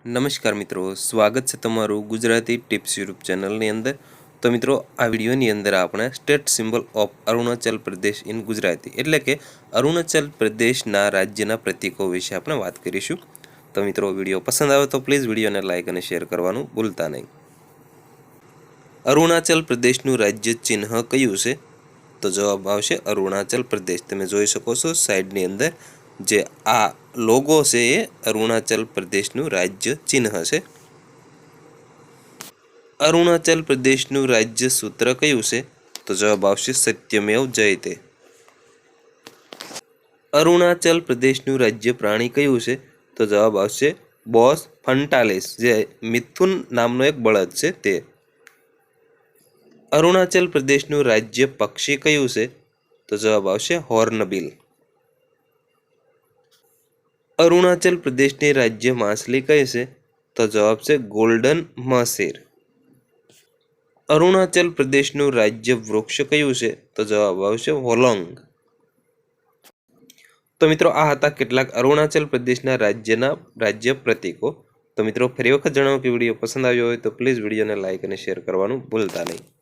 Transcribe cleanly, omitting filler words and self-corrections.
નમસ્કાર મિત્રો, સ્વાગત છે તમારું ગુજરાતી ટિપ્સ યુટ્યુબ ચેનલની અંદર। તો મિત્રો, આ વિડીયોની અંદર આપણે state symbol of Arunachal Pradesh in Gujarati એટલે કે અરુણાચલ પ્રદેશના રાજ્યના પ્રતીકો વિશે આપણે વાત કરીશું। તો મિત્રો, વિડીયો પસંદ આવે તો પ્લીઝ વિડીયોને લાઇક અને શેર કરવાનું ભૂલતા નહીં। અરુણાચલ પ્રદેશનું રાજ્ય ચિહ્ન કયું છે? તો જવાબ આવશે અરુણાચલ પ્રદેશ। તમે જોઈ શકો છો સાઈડની અંદર જે આ લોગો છે એ અરુણાચલ પ્રદેશનું રાજ્ય ચિહ્ન છે। અરુણાચલ પ્રદેશનું રાજ્ય સૂત્ર કયું છે? તો જવાબ આવશે સત્યમેવ જયતે। અરુણાચલ પ્રદેશનું રાજ્ય પ્રાણી કયું છે? તો જવાબ આવશે બોસ ફન્ટાલિસ, જે મિથુન નામનો એક બળદ છે તે। અરુણાચલ પ્રદેશનું રાજ્ય પક્ષી કયું છે? તો જવાબ આવશે હોર્નબિલ। અરુણાચલ પ્રદેશની રાજ્ય માછલી કઈ છે? તો જવાબ છે ગોલ્ડન મસીર। અરુણાચલ પ્રદેશનું રાજ્ય વૃક્ષ કયું છે? તો જવાબ આવશે હોલોંગ। તો મિત્રો, આ હતા કેટલાક અરુણાચલ પ્રદેશના રાજ્ય પ્રતીકો। તો મિત્રો, ફરી વખત જણાવો કે વિડીયો પસંદ આવ્યો હોય તો પ્લીઝ વિડીયોને લાઇક અને શેર કરવાનું ભૂલતા નહીં।